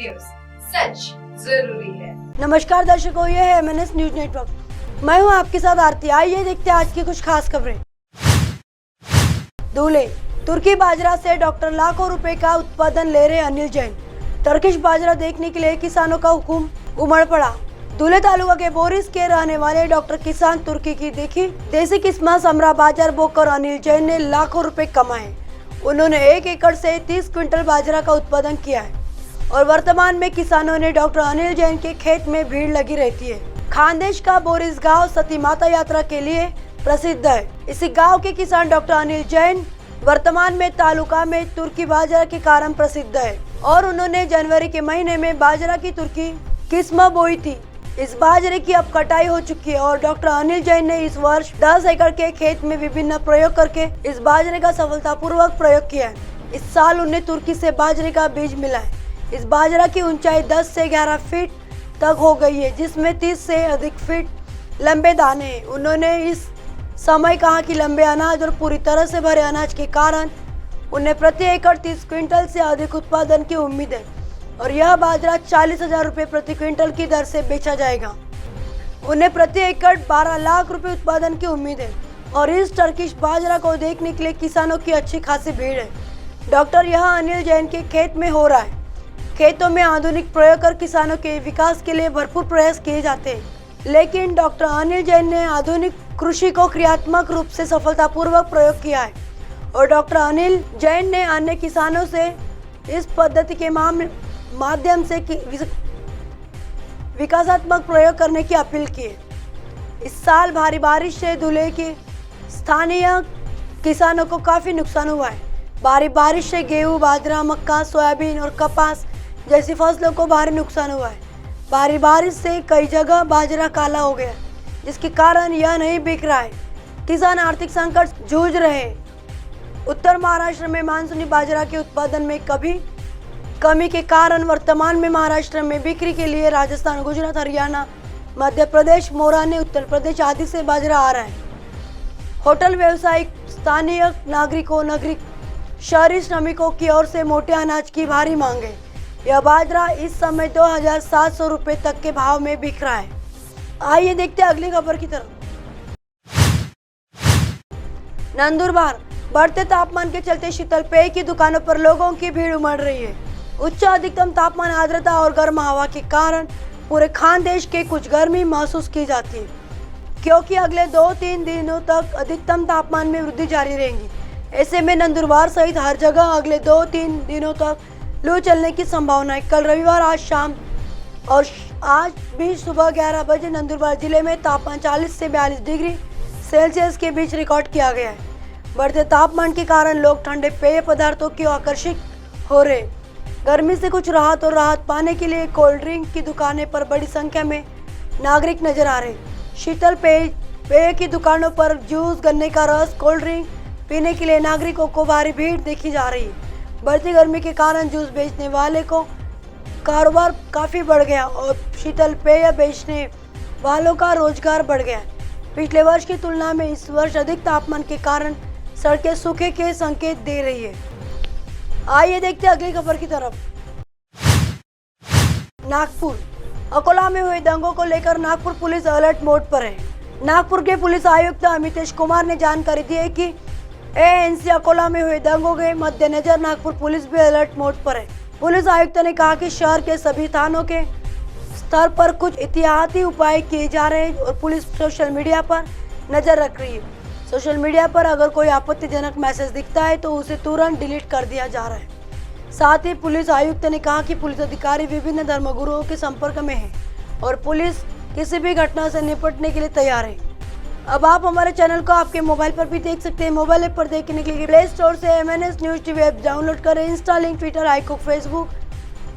News, सच जरूरी है। नमस्कार दर्शकों, ये है MNS न्यूज नेटवर्क। मैं हूं आपके साथ आरती। आइए देखते हैं आज की कुछ खास खबरें। दूल्हे तुर्की बाजरा से डॉक्टर लाखों रुपए का उत्पादन ले रहे अनिल जैन। टर्किश बाजरा देखने के लिए किसानों का हुक्म उमड़ पड़ा। दूल्हे तालुका के बोरिस के रहने वाले डॉक्टर किसान तुर्की की देखी देसी किस्म समरा बाजार बोकर अनिल जैन ने लाखों रुपए कमाए। उन्होंने 1 एकड़ से 30 क्विंटल बाजरा का उत्पादन किया है और वर्तमान में किसानों ने डॉक्टर अनिल जैन के खेत में भीड़ लगी रहती है। खानदेश का बोरिस गांव सती माता यात्रा के लिए प्रसिद्ध है। इसी गांव के किसान डॉक्टर अनिल जैन वर्तमान में तालुका में तुर्की बाजरा के कारण प्रसिद्ध है और उन्होंने जनवरी के महीने में बाजरा की तुर्की किस्म बोई थी। इस बाजरे की अब कटाई हो चुकी है और डॉक्टर अनिल जैन ने इस वर्ष 10 एकड़ के खेत में विभिन्न प्रयोग करके इस बाजरे का सफलतापूर्वक प्रयोग किया है। इस साल उन्हें तुर्की से बाजरे का बीज मिला है। इस बाजरा की ऊंचाई 10 से 11 फीट तक हो गई है, जिसमें 30 से अधिक फीट लंबे दाने हैं। उन्होंने इस समय कहा कि लंबे अनाज और पूरी तरह से भरे अनाज के कारण उन्हें प्रति एकड़ 30 क्विंटल से अधिक उत्पादन की उम्मीद है और यह बाजरा 40,000 रुपये प्रति क्विंटल की दर से बेचा जाएगा। उन्हें प्रति एकड़ 12 लाख रुपए उत्पादन की उम्मीद है और इस टर्किश बाजरा को देखने के लिए किसानों की अच्छी खासी भीड़ है। डॉक्टर यह अनिल जैन के खेत में हो रहा है। खेतों में आधुनिक प्रयोग कर किसानों के विकास के लिए भरपूर प्रयास किए जाते हैं, लेकिन डॉक्टर अनिल जैन ने आधुनिक कृषि को क्रियात्मक रूप से सफलतापूर्वक प्रयोग किया है और डॉक्टर अनिल जैन ने अन्य किसानों से इस पद्धति के माध्यम से विकासात्मक प्रयोग करने की अपील की है। इस साल भारी बारिश से दूल्हे के स्थानीय किसानों को काफ़ी नुकसान हुआ है। भारी बारिश से गेहूं, बाजरा, मक्का, सोयाबीन और कपास जैसी फसलों को भारी नुकसान हुआ है। भारी बारिश से कई जगह बाजरा काला हो गया, जिसके कारण यह नहीं बिक रहा है। किसान आर्थिक संकट जूझ रहे हैं। उत्तर महाराष्ट्र में मानसूनी बाजरा के उत्पादन में कमी के कारण वर्तमान में महाराष्ट्र में बिक्री के लिए राजस्थान, गुजरात, हरियाणा, मध्य प्रदेश, मोराने, उत्तर प्रदेश आदि से बाजरा आ रहा है। होटल व्यवसायिक, स्थानीय नागरिकों, शहरी श्रमिकों की ओर से मोटे अनाज की भारी मांग है। यह बाजरा इस समय 2,700 रुपये तक के भाव में बिक रहा है। आइए देखते हैं अगली खबर की तरफ। नंदुरबार बढ़ते तापमान के चलते शीतल पेय की दुकानों पर लोगों की भीड़ उमड़ रही है। उच्च अधिकतम तापमान, आर्द्रता और गर्म हवा के कारण पूरे खानदेश के कुछ गर्मी महसूस की जाती है, क्योंकि अगले 2-3 दिनों तक अधिकतम तापमान में वृद्धि जारी रहेगी। ऐसे में नंदुरबार सहित हर जगह अगले 2-3 दिनों तक लू चलने की संभावना है। कल रविवार, आज शाम और आज भी सुबह 11 बजे नंदुरबार जिले में तापमान 40 से 42 डिग्री सेल्सियस के बीच रिकॉर्ड किया गया है। बढ़ते तापमान के कारण लोग ठंडे पेय पदार्थों की आकर्षित हो रहे। गर्मी से कुछ राहत पाने के लिए कोल्ड ड्रिंक की दुकानें पर बड़ी संख्या में नागरिक नजर आ रहे। शीतल पेय की दुकानों पर जूस, गन्ने का रस, कोल्ड ड्रिंक पीने के लिए नागरिकों को भारी भीड़ देखी जा रही है। बढ़ती गर्मी के कारण जूस बेचने वाले को कारोबार काफ़ी बढ़ गया और शीतल पेय बेचने वालों का रोजगार बढ़ गया। पिछले वर्ष की तुलना में इस वर्ष अधिक तापमान के कारण सड़कें सूखे के संकेत दे रही है। आइए देखते हैं अगली खबर की तरफ। नागपुर अकोला में हुए दंगों को लेकर नागपुर पुलिस अलर्ट मोड पर है। नागपुर के पुलिस आयुक्त अमितेश कुमार ने जानकारी दी है कि ANC अकोला में हुए दंगों के मद्देनजर नागपुर पुलिस भी अलर्ट मोड पर है। पुलिस आयुक्त ने कहा कि शहर के सभी थानों के स्तर पर कुछ एहतियाती उपाय किए जा रहे हैं और पुलिस सोशल मीडिया पर नजर रख रही है। सोशल मीडिया पर अगर कोई आपत्तिजनक मैसेज दिखता है तो उसे तुरंत डिलीट कर दिया जा रहा है। साथ ही पुलिस आयुक्त ने कहा कि पुलिस अधिकारी विभिन्न धर्मगुरुओं के संपर्क में है और पुलिस किसी भी घटना से निपटने के लिए तैयार है। अब आप हमारे चैनल को आपके मोबाइल पर भी देख सकते हैं। मोबाइल ऐप पर देखने के लिए प्ले स्टोर से MNS news TV app download करें। Insta, link, Twitter, iQOO, Facebook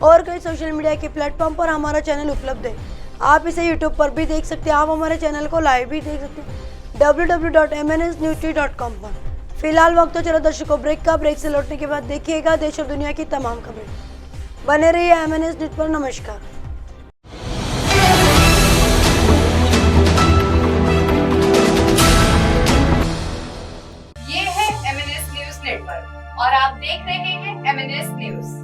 और कई सोशल मीडिया के प्लेटफॉर्म पर हमारा चैनल उपलब्ध है। आप इसे यूट्यूब पर भी देख सकते हैं। आप हमारे चैनल को लाइव भी देख सकते हैं www.mnsnewstv.com पर। फिलहाल वक्त तो चलो दर्शकों ब्रेक से लौटने के बाद देखिएगा देश और दुनिया की तमाम खबरें। बने रहिए MNS न्यूज पर। नमस्कार। ये है MNS न्यूज नेटवर्क और आप देख रहे हैं MNS न्यूज।